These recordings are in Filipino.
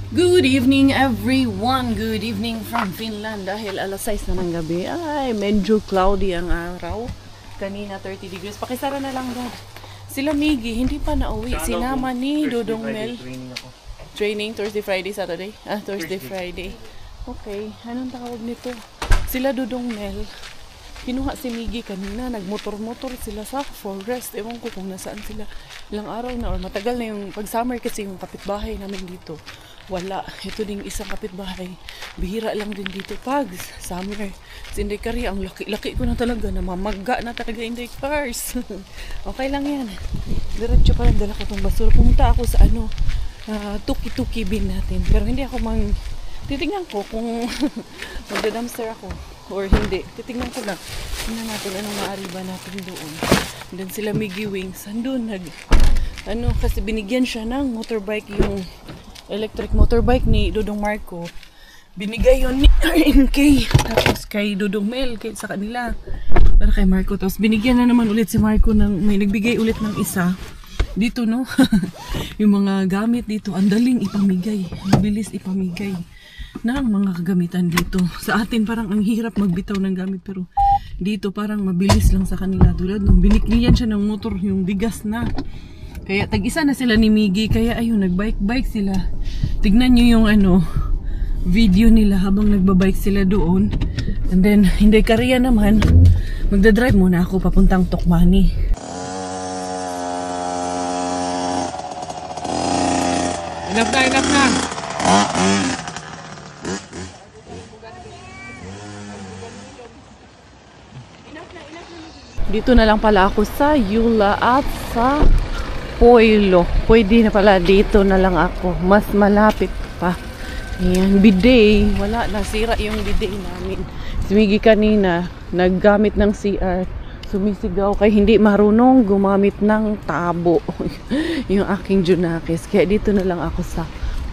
Good evening everyone! Good evening from Finland. Dahil alas 6 na ng gabi, ay medyo cloudy ang araw. Kanina 30 degrees. Pakisara na lang dad. Sila Miggy, hindi pa nauwi. Sinama ni Dodong Mel. Training Thursday, Friday, Saturday? Thursday, Friday. Okay, anong tawag nito? Sila Dodong Mel. Kinuha si Miggy kanina. Nagmotor-motor sila sa forest. Ewan ko kung nasaan sila. Ilang araw na or matagal na yung pag-summer kasi yung kapitbahay namin dito. Wala. Ito ding isang kapitbahay. Bihira lang din dito pag summer. Si Inday Kari, ang laki ko na talaga. Namamagga na talaga Inday Cars. Okay lang yan. Diretso pa lang dala ko itong basura. Pumunta ako sa tuki-tuki bin natin. Pero hindi ako titignan ko kung magda-dumpster ako or hindi. Titignan ko lang. Tingnan natin anong maaari ba natin doon. Then sila Miggy Wings. Andun kasi binigyan siya ng motorbike, yung electric motorbike ni Dodong Marco. Binigay yun ni RNK. Tapos kay Dodong Mel, sa kanila. Para kay Marco. Tapos binigyan na naman ulit si Marco may nagbigay ulit ng isa. Dito, no? Yung mga gamit dito, ang daling ipamigay. Mabilis ipamigay ng mga kagamitan dito. Sa atin parang ang hirap magbitaw ng gamit. Pero dito parang mabilis lang sa kanila. Tulad nung binikliyan siya ng motor, yung bigas na. Kaya tag-isa na sila ni Miggy. Kaya ayun, nagbike-bike sila. Tignan nyo yung video nila habang nagbabike sila doon. And then, Inday Kariya naman, magdadrive muna ako papuntang Tokmani. Enough na! Dito na lang pala ako sa Yula at sa Poilo. Pwede na pala dito na lang ako. Mas malapit pa. Ayan, bidet. Wala, nasira yung bidet namin. Si Miggy kanina, naggamit ng CR. Sumisigaw kay hindi marunong gumamit ng tabo. Yung aking Junakis. Kaya dito na lang ako sa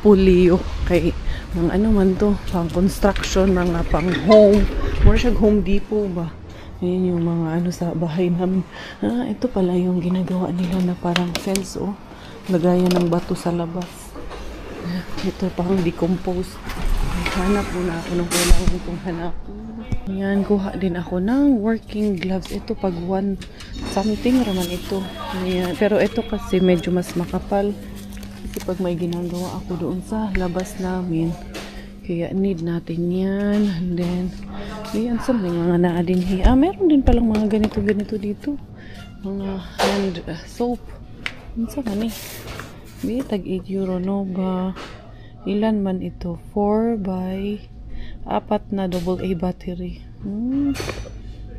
Polio. Kay mga man to, pang construction, mga pang home. Mura siya Home Depot ba? Ayan yung mga sa bahay namin. Ito pala yung ginagawa nila na parang fence, oh. Lagayan ng bato sa labas. Ito parang decompose. Hanap muna ako nung kailangan kong hanap. Ayan, kuha din ako ng working gloves. Ito pag 1 something raman ito. Ayan. Pero ito kasi medyo mas makapal. Kasi pag may ginagawa ako doon sa labas namin. Kaya need natin yan. And then, ayan, something mga naadinhi. Meron din palang mga ganito-ganito dito. Mga hand soap. Ano sa man tag 8 euro, no ba? Ilan man ito? 4 by 4 na AA battery.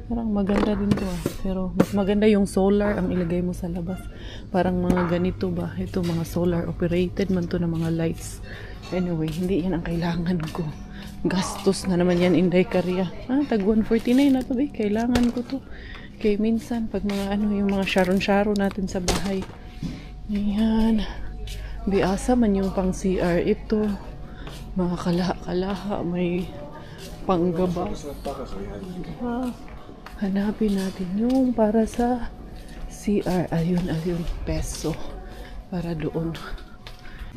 Parang maganda din to Pero mas maganda yung solar ang ilagay mo sa labas. Parang mga ganito ba? Ito mga solar operated man to na mga lights. Anyway, hindi yan ang kailangan ko. Gastos na naman yan, Inday Kariya. Tag 149 na to eh. Kailangan ko to. Kaya minsan, pag mga yung mga sharon-sharon natin sa bahay. Ayan. Biasa man yung pang CR. Ito. Mga kalaha-kalaha. May panggaba. Hanapin natin yung para sa CR. Ayun. Peso. Para doon.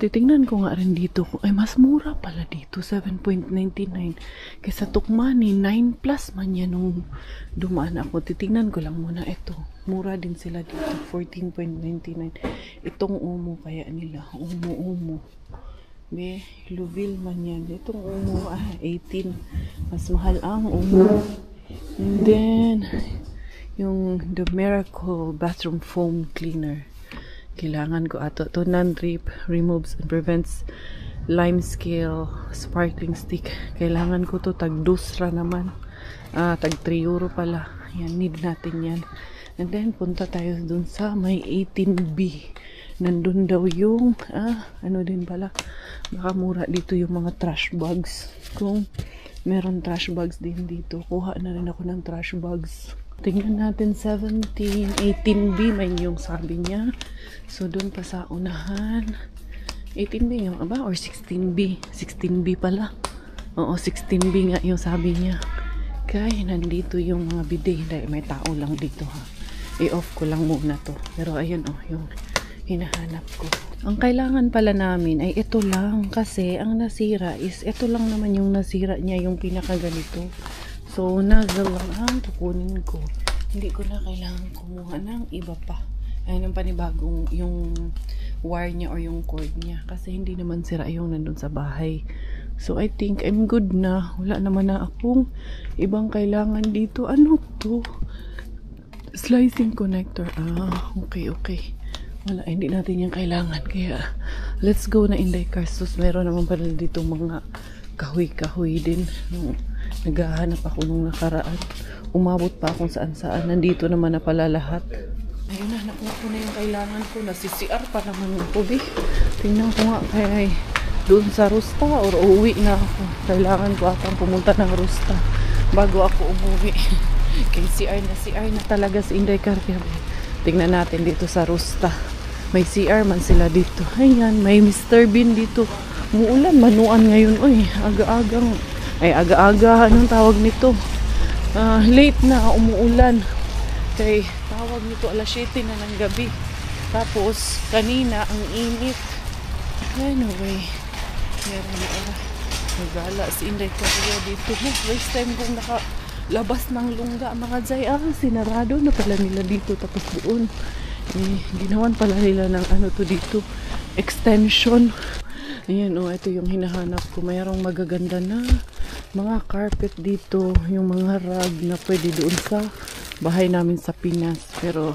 Titingnan ko nga rin dito. Ay, mas mura pala dito. 7.99. Kaysa Tokmani, 9 plus man yan nung dumaan ako. Titingnan ko lang muna ito. Mura din sila dito. 14.99. Itong umo kaya nila. Umo. Luvil man yan. Itong umo, 18. Mas mahal ang umo. And then, yung The Miracle Bathroom Foam Cleaner. Kailangan ko ato. Ito non-drip, removes and prevents lime scale sparkling stick. Kailangan ko to. Tag 2 naman. Tag 3 euro pala. Yan, need natin yan. And then, punta tayo dun sa may 18B. Nandun daw yung, din pala. Baka mura dito yung mga trash bags. Kung meron trash bags din dito, kuha na rin ako ng trash bags. Tingnan natin 18B may yung sabi niya. So doon pa sa unahan 18B nga ba or 16B? 16B pala. Oo, 16B nga yung sabi niya. Kaya nandito yung mga bidet. May tao lang dito ha. I-off ko lang muna to. Pero ayun yung hinahanap ko. Ang kailangan pala namin ay ito lang kasi ang nasira is ito lang naman yung nasira niya, yung pinakaganito. So, nozzle lang ang kukunin ko. Hindi ko na kailangan kumuha ng iba pa. Ayun ang panibagong yung wire niya or yung cord niya kasi hindi naman sira yung nandun sa bahay. So, I think I'm good na. Wala naman na akong ibang kailangan dito. Ano to? Slicing connector. Ah, okay. Wala, hindi natin yung kailangan. Kaya, let's go na Inday Cars. Meron naman pala dito mga kahoy-kahoy din. Naghahanap ako nung nakaraan. Umabot pa akong saan-saan. Nandito naman na pala lahat. Ayun na, nakuha ko na yung kailangan ko. Nasi-CR pa naman ako, be. Tingnan ko nga kaya doon sa Rusta or uuwi na ako. Kailangan ko atang pumunta ng Rusta bago ako umuwi. Kay CR na talaga si Inday Car. Tingnan natin dito sa Rusta. May CR man sila dito. Ayan, may Mr. Bean dito. Muulan, manuan ngayon. Uy, aga-aga, anong tawag nito? Late na, umuulan. Kay tawag nito, alas 7 na ng gabi. Tapos, kanina, ang init. Anyway, meron na nagala si Inday Car dito. First time kong nakalabas ng lungga. Mga Zay, sinarado na pala nila dito. Tapos doon, ginawan pala nila ng ano to dito, extension. Ayan, ito yung hinahanap ko. Mayroong magaganda na mga carpet dito, yung mga rug na pwede doon sa bahay namin sa Pinas. Pero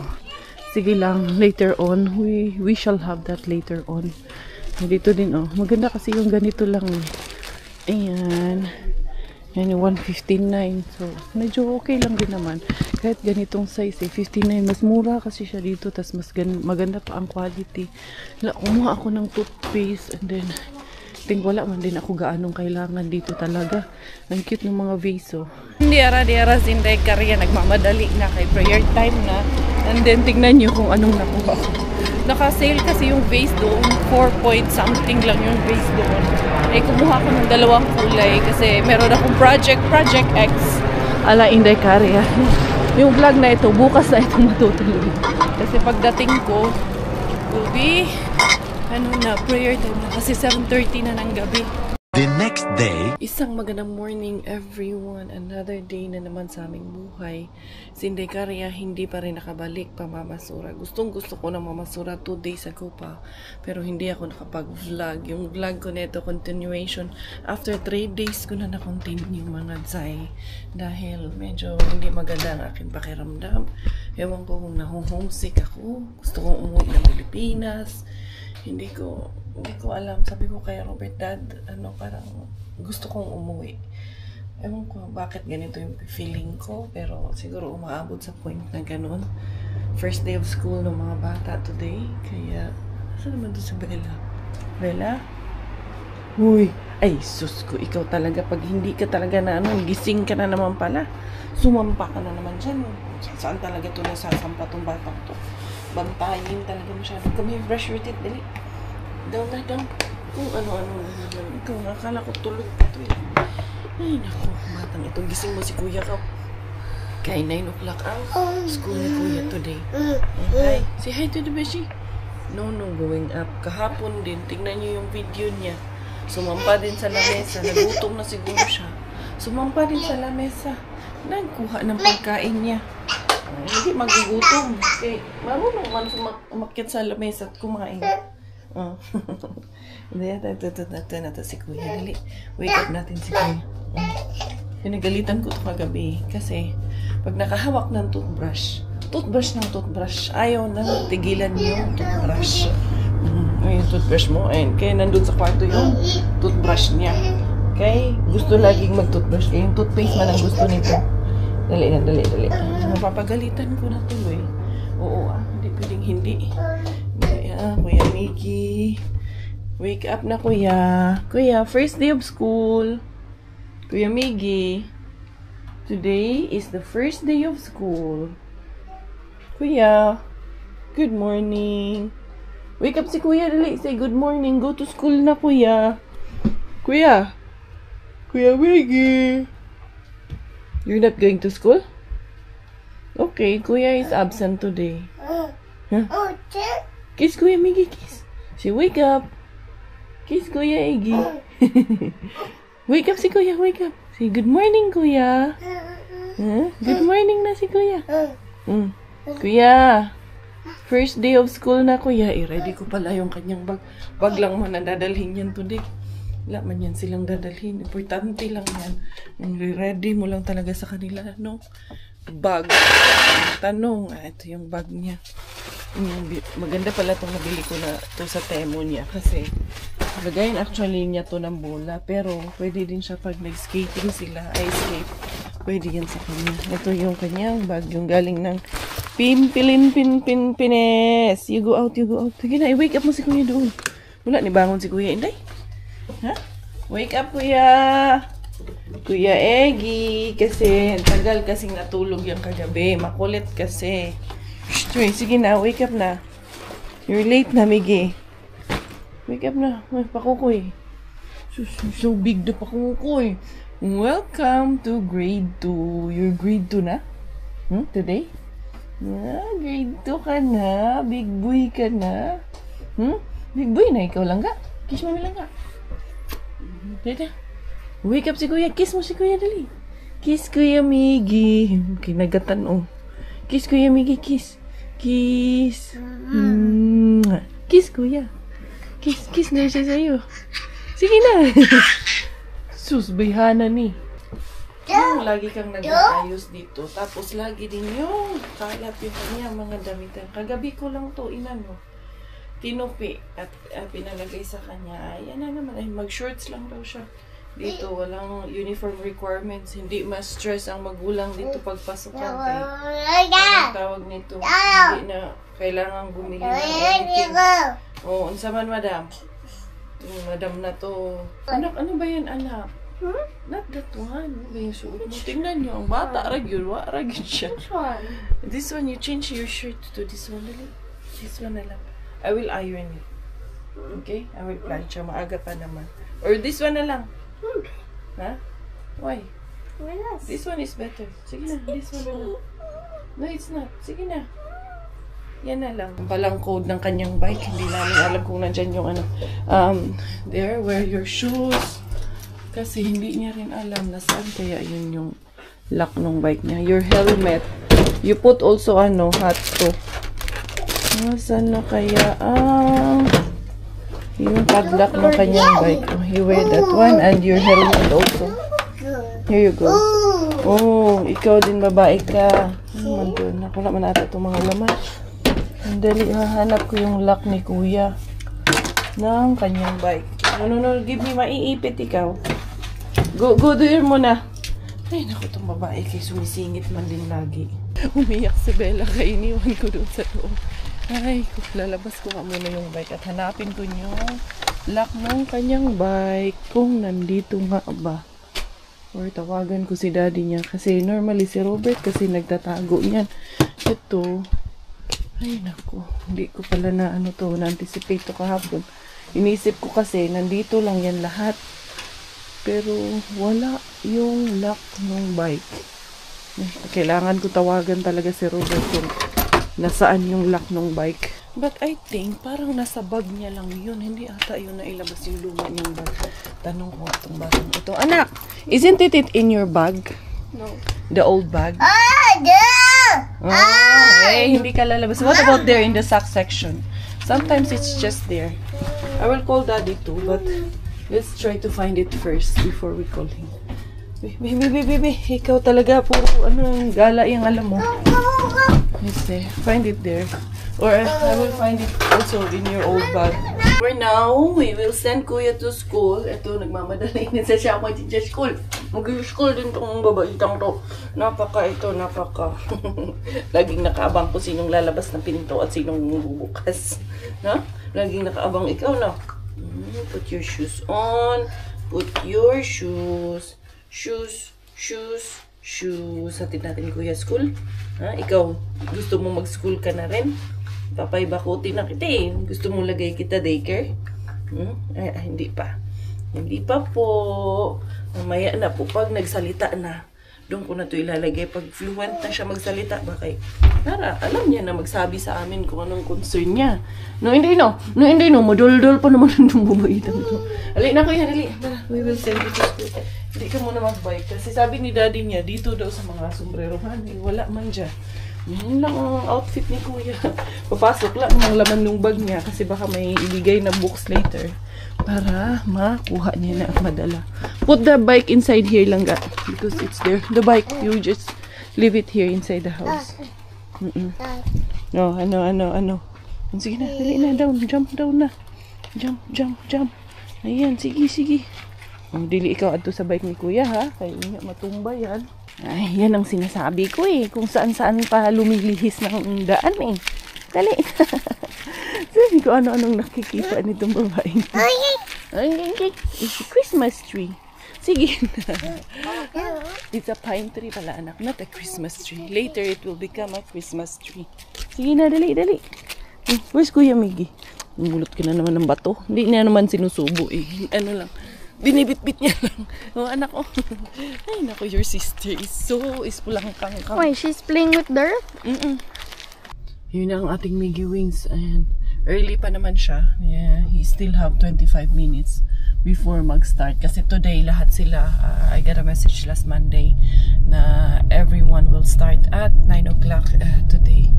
sige lang, later on we shall have that later on. Dito din maganda kasi yung ganito lang. Ayan, 159. So medyo okay lang din naman kahit ganitong size 59. Mas mura kasi siya dito, tas mas maganda pa ang quality. Kumuha ako ng toothpaste and then wala man din ako gaanong kailangan dito talaga. Ang cute ng mga vase. Hindi ara si Inday Car, nagmamadali na kay prayer time na. And then tingnan nyo kung anong nakuha ko. Naka-sale kasi yung vase doon. 4 point something lang yung vase doon. Kumuha ko ng dalawang kulay kasi meron akong Project X ala Inday Car. Yung vlog na ito, bukas na itong matutuloy. Kasi pagdating ko, will be prayer time na kasi 7:30 na ng gabi. The next day, Isang magandang morning everyone. Another day na naman sa aming buhay. Si Inday Car hindi pa rin nakabalik pa mamasura. Gusto ko na mamasura 2 days ago pa. Pero hindi ako nakapag-vlog. Yung vlog ko neto continuation. After 3 days ko na na-continue mga Zay. Dahil medyo hindi maganda ang aking pakiramdam. Ewan ko kung homesick ako. Gusto kong umuwi ng Pilipinas. Hindi ko alam. Sabi ko kay Robert, Dad, parang gusto kong umuwi. Ewan ko bakit ganito yung feeling ko, pero siguro umaabot sa point na ganun. First day of school ng mga bata today, kaya saan naman doon si Bella? Bella? Uy! Ay, sus ko, ikaw talaga, pag hindi ka talaga na gising ka na naman pala. Sumampa ka na naman dyan. Saan talaga ito nasasampa tong batang to? Bantayin talaga masyado. Kami brush your teeth, dali. Down. Kung ano-ano naman. Ikaw, nakakala ko tulog pa ito eh. Ay, naku, batang ito. Gising mo si kuya ka. Kaya 9 o'clock ang school ni kuya today. Hi. Say hi to the beshi. No, going up. Kahapon din, tignan niyo yung video niya. Sumampa din sa lamesa. Nagutom na siguro siya. Sumampa din sa lamesa. Nagkuha ng pagkain niya. Hindi magugutom. Okay, marunong man umakyat sa lamesa at kumain. Ito si kuya. Dali. Wake up natin si kuya. Pinagalitan ko ito kagabi. Kasi pag nakahawak ng toothbrush, ayaw na tigilan yung toothbrush. Yung toothbrush mo. Ayun. Kaya nandun sa kwarto yung toothbrush niya. Okay? Gusto laging mag-toothbrush. Kaya yung toothpaste man ang gusto nito. Dali. Napapagalitan ko na tuloy. Oo hindi pwedeng hindi. Kuya Miggy. Wake up na kuya. Kuya, first day of school. Kuya Miggy. Today is the first day of school. Kuya. Good morning. Wake up si kuya, dali. Say good morning. Go to school na kuya. Kuya. Kuya Miggy. You're not going to school? Okay, kuya is absent today. Huh? Kiss Kuya Miggy, kiss. Say, wake up. Kiss Kuya Iggy. Wake up si Kuya, wake up. Say, good morning, Kuya. Huh? Good morning na si Kuya. Kuya, first day of school na, Kuya. I-ready ko pala yung kanyang bag. Bag lang mo na dadalhin yan today. Wala man yan silang dadalhin. Importante lang yan. I-ready mo lang talaga sa kanila, no? Bag. Tanong, ito yung bag niya. Maganda pala itong nabili ko na to sa Temo niya. Kasi, lagayin actually niya to ng bola. Pero, pwede din siya pag nag-skating sila. Ice skate. Pwede yan sa kanya. Ito yung kanyang bag. Yung galing ng Pines. You go out, you go out. Sige na, i-wake up mo si Kuya doon. Wala, nibangon si Kuya. Inday? Ha? Wake up, Kuya. Kuya Eggy. Kasi, tagal kasing natulog yung kagabi. Makulit kasi. Shh, sige na, wake up na. You're late na, Miggy. Wake up na. Ay, pakukoy. So big na pakukoy. Welcome to grade 2. You're grade 2 na? Today? Grade 2 ka na. Big boy ka na. Big boy na ikaw lang ka. Kiss mo lang ka. Dada. Wake up si Kuya. Kiss mo si Kuya, dali. Kiss Kuya Miggy. Kinagatan, oh. Kiss Kuya Miggy, kiss. Kiss. Kiss Kuya. Kiss na siya sa'yo. Sige na. Sus, bayhana ni. Yung lagi kang nag-aayos dito. Tapos lagi din yung kalat yung kanya mga damitan. Kagabi ko lang to inano. Tinupi at pinalagay sa kanya. Ayan na naman. Ay, mag-shorts lang daw siya. Dito, walang uniform requirements. Hindi ma-stress ang magulang dito pagpasok ng anong tawag nito. Hindi na kailangan bumili ng anything. Oo, unsa man, madam? Yung madam na to. Anak, ano ba yan, anak? Not that one. Ano ba yung suot mo? Tingnan nyo, ang bata, ragyon. Ragyon siya. This one, you change your shirt to this one. Dali. This one na lang. I will iron it. Okay? I will plancha. Maaga pa naman. Or this one na lang. Ha? Why? This one is better. Sige na, this one na lang. No, it's not. Sige na. Yan na lang. Ang palang code ng kanyang bike. Hindi namin alam kung nandyan yung ano. There, wear your shoes. Kasi hindi niya rin alam na saan kaya yun yung lock ng bike niya. Your helmet. You put also ano, hat to. Saan na kaya yung padlock ng kanyang bike. You wear that one and your helmet also. Here you go. Oh, ikaw din babae ka. Ano man doon? Wala man ata itong mga laman. Dali, hahanap ko yung lock ni Kuya ng kanyang bike. No, give me, maiipit ikaw. Go there muna. Ay, naku, itong babae kay sumisingit man din lagi. Umiyak si Bella kaya iniwan ko doon sa loob. Ay, lalabas ko nga muna yung bike at hanapin ko yung lock ng kanyang bike kung nandito nga ba. Or tawagan ko si daddy niya kasi normally si Robert kasi nagtatago niyan. Ito, ay naku, hindi ko pala na ano to, na-anticipate to kahapon. Inisip ko kasi nandito lang yan lahat. Pero wala yung lock ng bike. Kailangan ko tawagan talaga si Robert kung nasaan yung lock ng bike. But I think, parang nasa bag niya lang yun. Hindi ata yun na ilabas yung luma niyang bag. Tanong ko itong bagong ito. Anak, isn't it in your bag? No. The old bag? Hindi ka lalabas. What about there in the sock section? Sometimes it's just there. I will call daddy too, but let's try to find it first before we call him. Baby, ikaw talaga puro ano, gala yung alam mo. Let's see, find it there. Or I will find it also in your old bag. For now, we will send Kuya to school. Ito, nagmamadali na siya ako sa school. Mag-school din tong babaitang to. Napaka. Laging nakaabang ko sinong lalabas ng pinto at sinong bubukas. Na? Laging nakaabang ikaw na. Put your shoes on. Put your shoes. Shoes. Hatid natin Kuya school. Ha? Ikaw, gusto mo mag-school ka na rin? Papaybakuti na kita eh. Gusto mo lagay kita daycare? Hindi pa. Hindi pa po. Mamaya na po pag nagsalita na. Doon ko na to ilalagay. Pag fluent na siya magsalita, bakit? Nara, alam niya na magsabi sa amin kung anong concern niya. No, hindi no. Madul-dul pa naman yung bubaitan to. Ali na kuya, dali. We will send you to school. Hindi ka muna mag-bike. Kasi sabi ni daddy niya, dito daw sa mga sombrerohan. Wala man dyan. Yan lang ang outfit ni kuya. Papasok lang ang laman ng bag niya kasi baka may ibigay na books later para makuha niya na madala. Put the bike inside here lang ga because it's there. The bike, you just leave it here inside the house. No, ano. Sige na, dali na down. Jump down na. Jump. Ayan, sige. Dili ikaw adto sa bike ni kuya ha. Kaya nga matumba yan. Ay, yan ang sinasabi ko eh. Kung saan-saan pa lumilihis ng daan eh. Dali. Sabi ko ano-anong nakikita nitong babae. Ay, it's a Christmas tree. Sige na. It's a pine tree pala anak, not a Christmas tree. Later it will become a Christmas tree. Sige na, dali. Where's Kuya Miggy? Ngulot ka na naman ng bato. Hindi niya naman sinusubo eh. Ano lang. Binibit-bit niya lang. Oh, anak ko. Ay, nako, your sister is pulang kang. Why, she's playing with dirt? Yun ang ating Miggy Wings. Ayan. Early pa naman siya. Yeah, he still have 25 minutes before mag-start. Kasi today, lahat sila, I got a message last Monday na everyone will start at 9 o'clock today.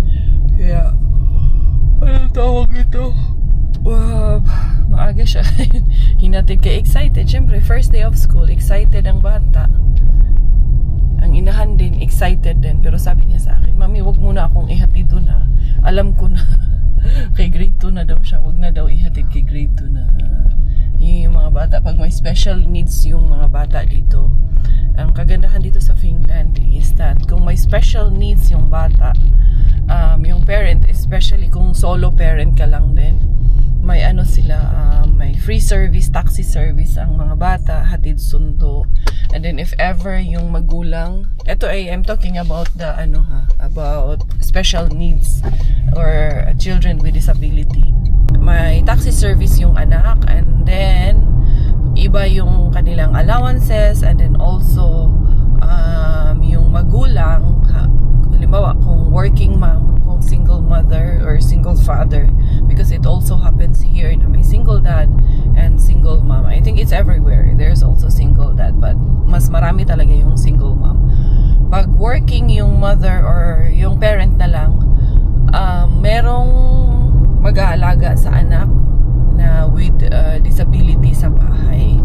Yeah. Anong tawag ito? Wow, maaga siya. Hinatid ka excited. Siyempre, first day of school, excited ang bata. Ang inahan din, excited din. Pero sabi niya sa akin, Mami, wag muna akong ihatid doon na. Alam ko na. Kay grade 2 na daw siya. Wag na daw ihatid kay grade 2 na. Yun yung mga bata. Pag may special needs yung mga bata dito, ang kagandahan dito sa Finland is that kung may special needs yung bata, yung parent, especially kung solo parent ka lang din, may ano sila, may free service, taxi service ang mga bata, hatid sundo. And then if ever yung magulang, ito ay I'm talking about the about special needs or children with disability. May taxi service yung anak, and then iba yung kanilang allowances, and then also yung magulang, halimbawa kung working mom, kung single mother or single father, because it also happens here na may single dad and single mom. I think it's everywhere. There's also single dad, but mas marami talaga yung single mom. Pag working yung mother or yung parent na lang, merong mag-aalaga sa anak na with disability sa bahay,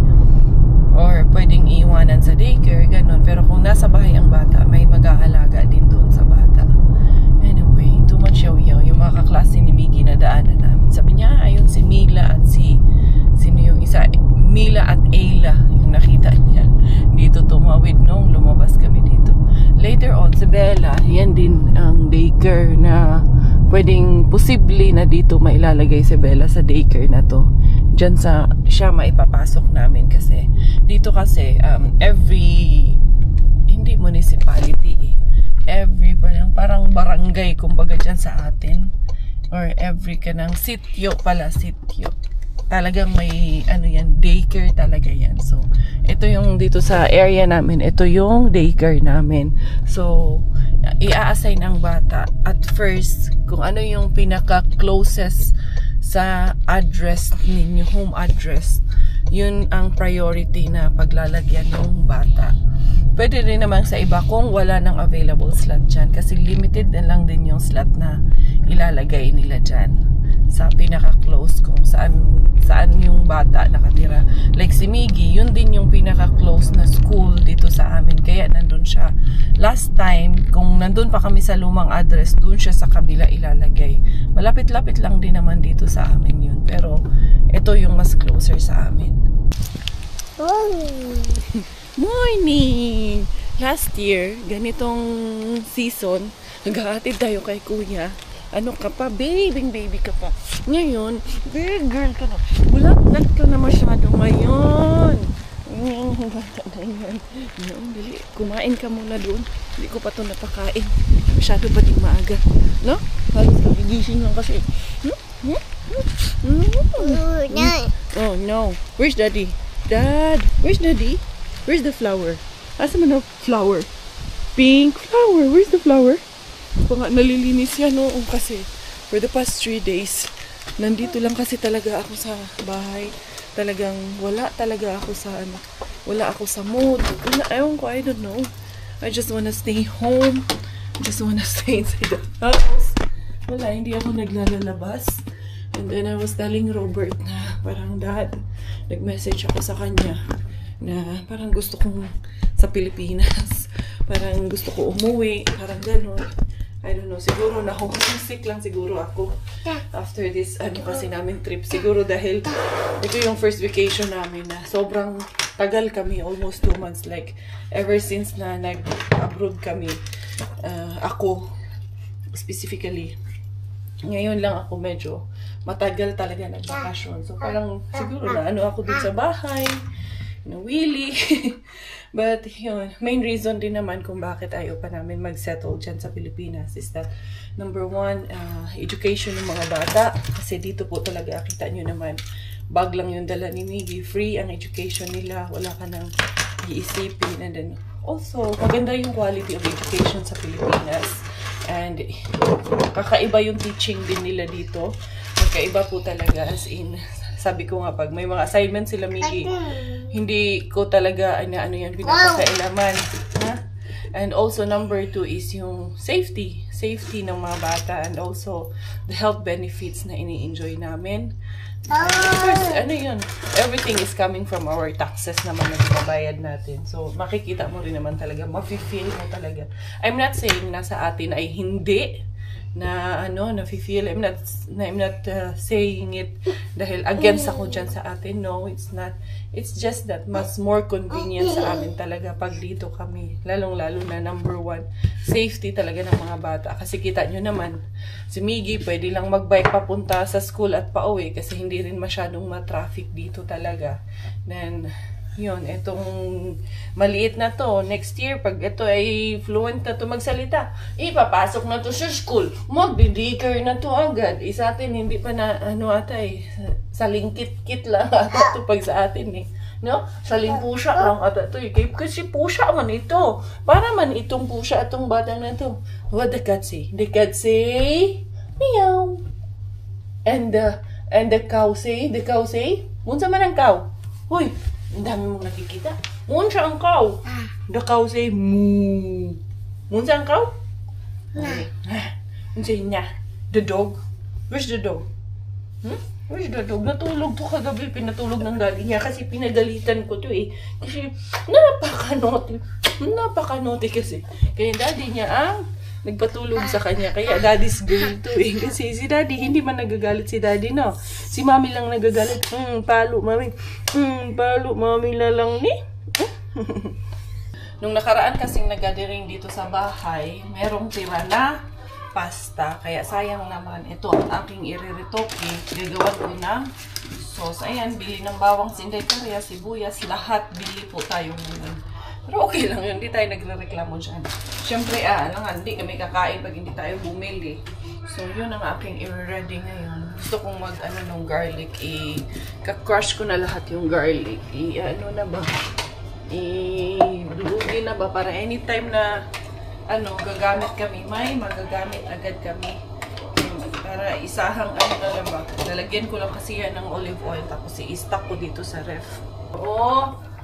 or pwedeng iiwanan sa daycare, ganun. Pero kung nasa bahay ang bata, may mag-aalaga din doon sa bata. Anyway, too much yaw-yaw. Yung mga kaklase ni Miggy na daanan namin. Sabi niya, ayun si Mila at sino yung isa? Mila at Ayla, yung nakita niya. Dito tumawid nung lumabas kami dito. Later on, si Bella, yan din ang daycare na pwedeng posible na dito mailalagay si Bella sa daycare na to. Diyan siya maipapasok namin kasi dito kasi every, hindi municipality every parang barangay kumbaga dyan sa atin, or every kanang sityo talagang may yan, daycare talaga yan. So ito yung dito sa area namin, ito yung daycare namin. So i-assign ang bata at first kung ano yung pinaka closest sa address ninyo, home address, yun ang priority na paglalagyan ng bata. Pwede rin naman sa iba kung wala ng available slot dyan, kasi limited na lang din yung slot na ilalagay nila dyan sa pinaka-close kung saan yung bata nakatira. Like si Miggy, yun din yung pinaka-close na school dito sa amin, kaya nandun siya. Last time, kung nandun pa kami sa lumang address, dun siya sa kabila ilalagay. Malapit-lapit lang din naman dito sa amin yun, pero ito yung mas closer sa amin. Morning! Last year, ganitong season, naghahatid tayo kay kuya. Ano ka pa? Baby ka pa. Ngayon, big girl ka na. Bulat ka na masyado ngayon. Bata na yan. Dali, kumain ka muna doon. Hindi ko pa ito napakain. Masyado pa din maaga. No? Halos kagigising lang kasi. Oh no. Where's daddy? Dad, where's daddy? Where's the flower? Asa mo na flower? pink flower. Where's the flower? Baka nalilinis yan, no? Kasi for the past 3 days, nandito lang kasi talaga ako sa bahay. Talagang wala talaga ako sa ano. Wala ako sa mood. Ewan ko, I don't know. I just wanna stay home. I just wanna stay inside the house. Wala, hindi ako naglalabas. And then I was telling Robert na parang dad, nag-message ako sa kanya na parang gusto kong sa Pilipinas. Parang gusto ko umuwi. Parang gano'n. I don't know, siguro na homesick lang siguro ako after this, ano kasi namin trip. Siguro dahil ito yung first vacation namin na sobrang tagal kami, almost 2 months. Like, ever since na nag-abroad kami, ako, specifically, ngayon lang ako medyo matagal talaga nag-vacation. So, parang siguro na ano ako dun sa bahay, nawili. But, yun, main reason din naman kung bakit ayaw pa namin mag-settle dyan sa Pilipinas is that, number 1, education ng mga bata. Kasi dito po talaga, kita nyo naman, bag lang yung dala ni Miggy. Free ang education nila. Wala ka nang iisipin. And then, also, maganda yung quality of education sa Pilipinas. And, kakaiba yung teaching din nila dito. Magkaiba po talaga, as in, sabi ko nga, pag may mga assignments sila, Miggy, hindi ko talaga, ano yan, pinapakailaman. Ha? And also, number 2 is yung safety. Safety ng mga bata. And also, the health benefits na ini-enjoy namin. And of course, ano yun, everything is coming from our taxes naman na binabayad natin. So, makikita mo rin naman talaga, mafe-feel mo talaga. I'm not saying na sa atin ay hindi na ano, na-feel. I'm not saying it dahil against ako dyan sa atin. No, it's not. It's just that mas more convenient sa amin talaga pag dito kami. Lalong-lalo na number 1, safety talaga ng mga bata. Kasi kita nyo naman, si Miggy pwede lang magbike papunta sa school at pauwi kasi hindi rin masyadong ma-traffic dito talaga. Then, yun, itong maliit na to, next year, pag ito ay fluent na to magsalita, ipapasok na to sa school, magdi-daycare na to agad. Sa atin, hindi pa na, ano ata salingkit-kit lang ata to pag sa atin no? Saling pusha lang ata to kasi pusha man ito. Para man itong pusha atong batang na to. What the cat say? The cat say, meow. And the cow say, munsa man ang cow? Hoy, ang dami mong nakikita. Munsa ang cow? The cow say, moo. Munsa ang cow? Munsa niya? The dog? Where's the dog? Where's the dog? Natulog to kagabi. Pinatulog ng daddy niya kasi pinagalitan ko to Kasi napaka-naughty kasi. Kaya daddy niya ang nagpatulog sa kanya. Kaya daddy's girl to Kasi si daddy, hindi man nagagalit si daddy, no? Si mami lang nagagalit. Palo, mami. Palo, mami na lang ni. Nung nakaraan kasing nag-gathering dito sa bahay, merong tira na pasta. Kaya sayang naman. Ito ang aking iriritoke. Gagawan ko ng sauce. Ayan, bili ng bawang, sinday, karya, sibuyas. Lahat bili po tayo ngayon. Pero okay lang yun. Hindi tayo nagre-reklamo dyan. Siyempre, hindi kami kakain pag hindi tayo bumili. So, yun ang aking i-ready ngayon. Gusto kong ng garlic. Ka-crush ko na lahat yung garlic. Dulugin na ba? Para anytime na gagamit kami, may magagamit agad kami. Para isahang na lang ba. Lalagyan ko lang kasi yan ng olive oil. Tapos i-stock ko dito sa ref.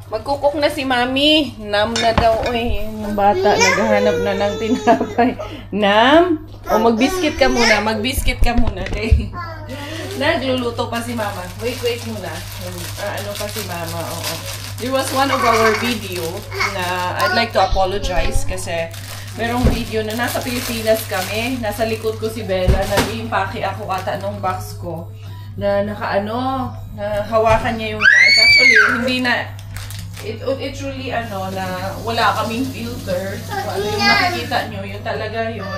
Magkukok na si Mami. Nam na daw. Yung bata naghahanap na ng tinapay. Nam? Mag-biscuit ka muna. Mag-biscuit ka muna. Nagluluto pa si Mama. Wait muna. Pa si Mama. Oo. There was one of our video na I'd like to apologize kasi merong video na nasa Pilipinas kami. Nasa likod ko si Bella. Nag-i-impake ako ata nung box ko. Na hawakan niya yung knife. Actually, hindi na it truly na wala kaming filter. So, yung nakikita nyo, yun talaga yun.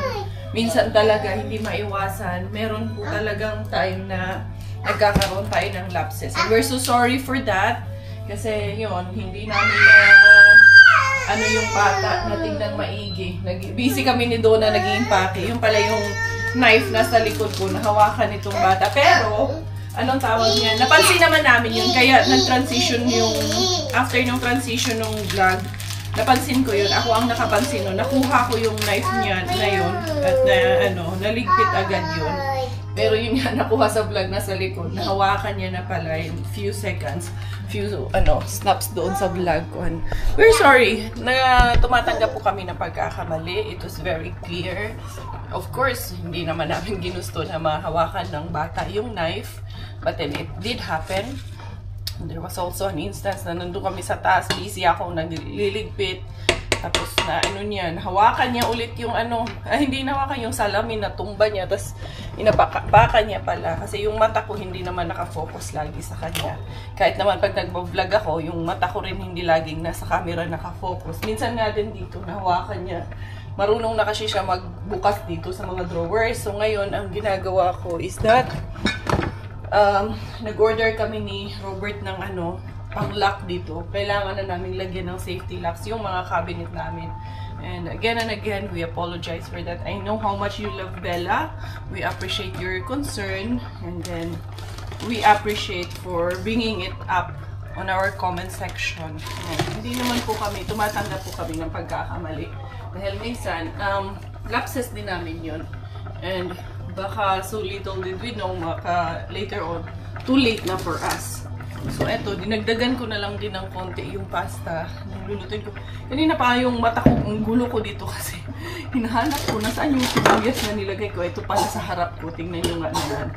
Minsan talaga hindi maiwasan. Meron po talagang time na nagkakaroon tayo ng lapses. And we're so sorry for that. Kasi yun, hindi namin yung bata na tingnan maigi. Busy kami ni Donna nag-iimpake. Yung pala yung knife nasa likod ko, nahawakan itong bata. Pero, anong tawag niya? Napansin naman namin yun. Kaya nag-transition yung, after nung transition ng vlog, Napansin ko yun. Ako ang nakapansin nun. Nakuha ko yung knife niya na yun. At naligpit agad yun. Pero yun nga, nakuha sa vlog na sa likod. Nahawakan niya na pala in few seconds. Few, snaps doon sa vlog ko. We're sorry. Tumatanggap po kami na pagkakamali. It was very clear. Of course, hindi naman namin ginusto na mahawakan ng bata yung knife. But then it did happen. There was also an instance na nandun kami sa taas, busy ako, nagliligpit. Tapos na hawakan niya ulit yung hindi nahawakan yung salamin, natumba niya. Tapos inapaka niya pala. Kasi yung mata ko hindi naman nakafocus lagi sa kanya. Kahit naman pag nagbo-vlog ako, yung mata ko rin hindi laging nasa camera nakafocus. Minsan nga din dito, nahawakan niya. Marunong na kasi siya magbukas dito sa mga drawers. So ngayon, ang ginagawa ko is that nag-order kami ni Robert ng pang-lock dito. Kailangan na namin lagyan ng safety locks yung mga cabinet namin. And again, we apologize for that. I know how much you love Bella. We appreciate your concern. And then, we appreciate for bringing it up on our comment section. Hindi naman po kami, tumatanggap po kami ng pagkakamali. Dahil minsan, lapses din namin yun. And baka so little did we know, later on, too late na for us. So eto, dinagdagan ko na lang din ng konti yung pasta. Lulutuin ko. Kanina pa yung mata ko, ang gulo ko dito kasi hinahanap ko na saan yung sibuyas na nilagay ko. Ito pala sa harap ko. Tingnan nyo nga naman.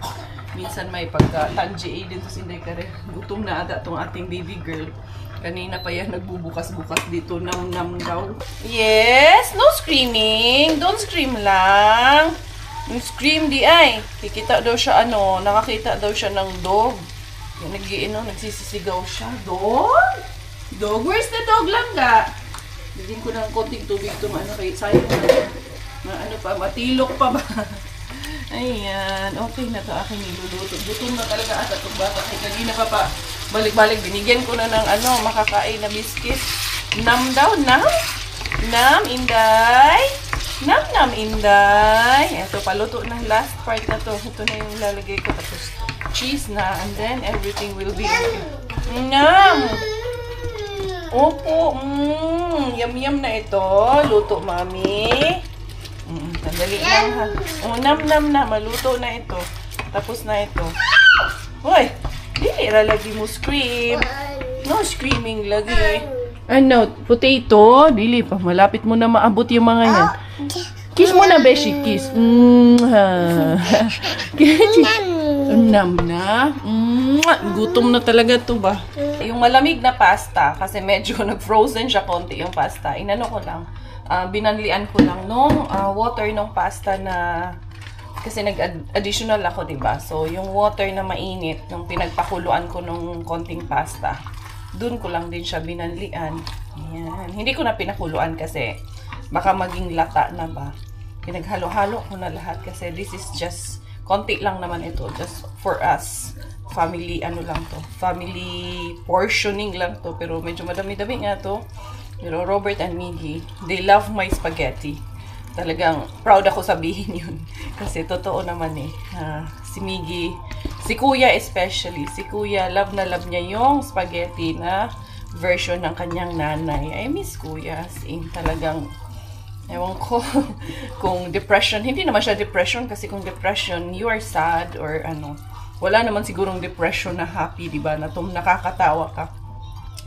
Minsan may pagka-tangy din to sinday ka rin. Gutom na aga tong ating baby girl. Kanina pa yan nagbubukas-bukas dito. Nam-nam daw. Yes! No screaming! Don't scream lang! Yung scream di ay. Kikita daw siya nakakita daw siya ng dog. Nagsisisigaw siya. Dog? Dog? Where's the dog, Langga? Bigyan ko ng konting tubig itong kay sayang matilok pa ba? Ayan. Okay na to aking niluluto. Gutom na talaga ata itong bata. Ay, kanina pa balik-balik. Binigyan ko na ng makakain na biscuit. Nam daw, nam? Nam, Inday? Nam, nam, Inday? Ito, paluto ng last part na to. Ito na yung lalagay ko. Tapos, cheese na, and then everything will be okay. Nam! Opo, yum-yum na ito. Luto, mami. Sandali lang ha. Nam na, maluto na ito. Tapos na ito. Hoy, dili lagi mo scream. No screaming lagi. Potato? Dili pa, malapit mo na maabot yung mga yan. Kiss mo na, Beshi, kiss. Nam na. Gutom na talaga to ba? Yung malamig na pasta, kasi medyo nag-frozen siya konti yung pasta. Inano ko lang. Binanlian ko lang nung water nung pasta na kasi nag-additional ako, diba? So, yung water na mainit, nung pinagpakuluan ko nung konting pasta, dun ko lang din siya binanlian. Ayan. Hindi ko na pinakuluan kasi baka maging lata na ba. Pinaghalo-halo ko na lahat kasi this is just konti lang naman ito, just for us. Family, lang to. Family portioning lang to. Pero medyo madami-dami nga to. Pero Robert and Miggy, they love my spaghetti. Talagang proud ako sabihin yun. Kasi totoo naman si Miggy, si Kuya especially, si Kuya, love na love niya yung spaghetti na version ng kanyang nanay. I miss Kuya. As in, talagang ewan ko kung depression, hindi naman siya depression kasi kung depression, you are sad or wala naman sigurong depression na happy, diba? Na nakakatawa ka.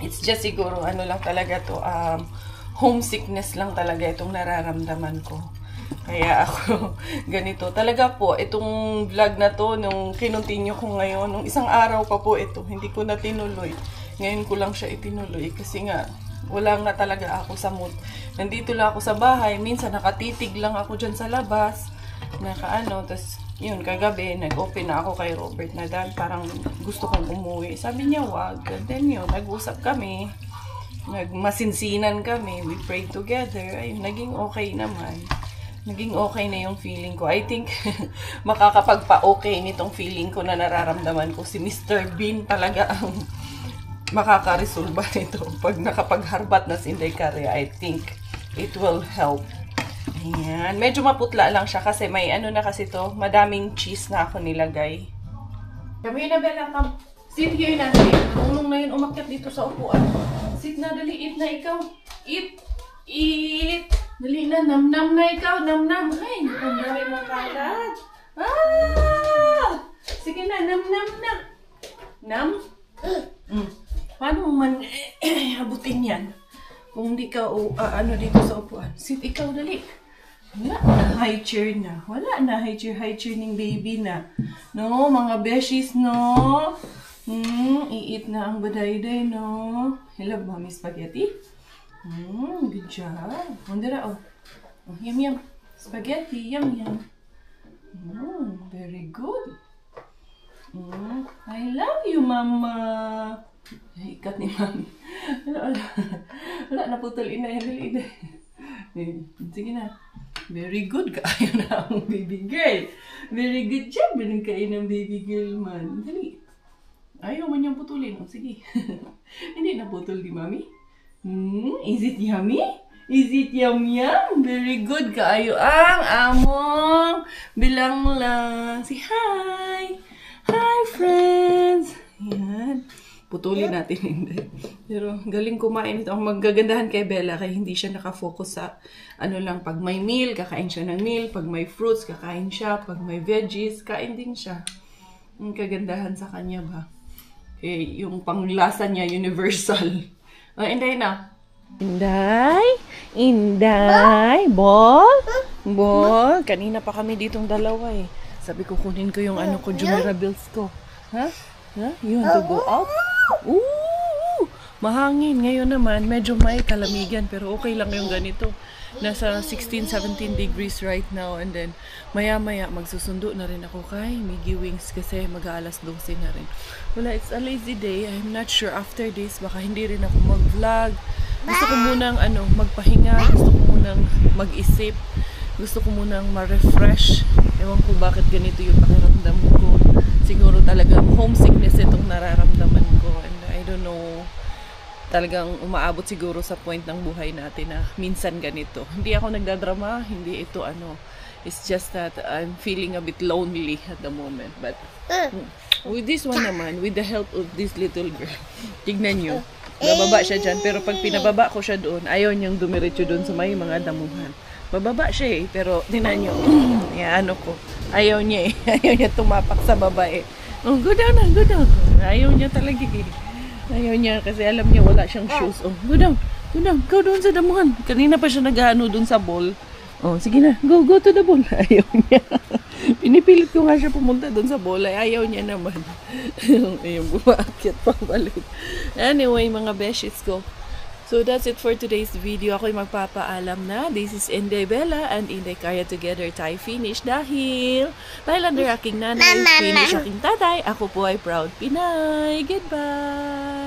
It's just siguro, lang talaga to, homesickness lang talaga itong nararamdaman ko. Kaya ako, ganito. Talaga po, itong vlog na to, nung kinontinue ko ngayon, nung isang araw pa po ito, hindi ko na tinuloy. Ngayon ko lang siya itinuloy kasi nga, wala nga talaga ako sa mood. Nandito lang ako sa bahay. Minsan nakatitig lang ako dyan sa labas. Tapos yun, kagabi, nag-open na ako kay Robert na dahil parang gusto kong umuwi. Sabi niya, wag. And then yun, nag-usap kami. Nagmasinsinan kami. We prayed together. Ayun, naging okay naman. Naging okay na yung feeling ko. I think, makakapagpa-okay nitong feeling ko na nararamdaman ko. Si Mr. Bean talaga ang makakaresolba nito. Pag nakapagharbat na si Inday Kare, I think it will help. Ayan. Medyo maputla lang siya kasi may na kasi to. Madaming cheese na ako nilagay. Kami na, Bella. Sit here na. Tulong na yun umakyat dito sa upuan. Sit na, dali. Eat na ikaw. Eat! Eat! Dali na, nam-nam na ikaw, nam-nam. Ay, ang dami mong kalat. Ah! Sige na, nam-nam na. Nam? Paano man abutin yan? Kung di ka ano dito sa upuan. Sit ikaw, dali. Wala na high chair na. Wala na high chair ng baby na. No, mga beshies, no? Iit na ang badayday, no? Hello, Mommy Spaghetti. Good job. Mandira, oh. Yum, yum. Spaghetti, yum, yum. Very good. I love you, Mama. Ay, ikat ni Mami. Wala, naputol ina. Sige na. Very good kaayo na ang baby girl. Very good job. Ganun kayo ng baby girl man. Dali. Ayaw man niyang putulin. Sige. Hindi naputol ni Mami. Is it yummy? Is it yum? Very good kaayo ang among bilang lang. Say hi. Hi, friends. Yan. Putulin natin hindi. Pero galing kumain ito. Ang magagandahan kay Bella kaya hindi siya nakafocus sa ano lang. Pag may meal, kakain siya ng meal. Pag may fruits, kakain siya. Pag may veggies, kain din siya. Ang kagandahan sa kanya ba? Eh, yung panglasa niya, universal. Inday na. Inday. Ball. Kanina pa kami ditong dalawa eh. Sabi ko kunin ko yung ano ko, Jumerables ko. Ha? You want to go out? Ooh! Mahangin. Ngayon naman, medyo may kalamigan. Pero okay lang yung ganito. Nasa 16, 17 degrees right now. And then, maya-maya, magsusundo na rin ako kay Miggy Wings kasi mag-aalas 12 na rin. Wala, it's a lazy day. I'm not sure after this. Baka hindi rin ako mag-vlog. Gusto ko munang magpahinga. Gusto ko munang mag-isip. Gusto ko munang ma-refresh. Ewan ko bakit ganito yung pakiramdam ko. Siguro talagang homesickness itong nararamdaman ko. And I don't know, talagang umaabot siguro sa point ng buhay natin na minsan ganito. Hindi ako nagdadrama, hindi ito it's just that I'm feeling a bit lonely at the moment. But with this one naman, with the help of this little girl, tignan nyo, bababa siya dyan. Pero pag pinababa ko siya doon, ayaw niyang dumiretso doon sa may mga damuhan. Bababa siya eh, pero tignan nyo, ayaw niya eh. Ayaw niya tumapak sa baba eh. Oh, go down. Ayaw niya talaga eh. Ayaw niya kasi alam niya wala siyang shoes. Oh, go down. Go doon sa damuhan. Kanina pa siya nag-ano doon sa ball. Oh, sige na. Go to the ball. Ayaw niya. Pinipilit ko nga siya pumunta doon sa ball. Ayaw niya naman. Ayun, bumakit pa balik. Anyway, mga beshies ko. So that's it for today's video. Ako'y magpapaalam na. This is Inday Bella and Inday Kaya together tayo finish dahil under aking nanay, finish aking tatay. Ako po ay proud Pinay. Goodbye!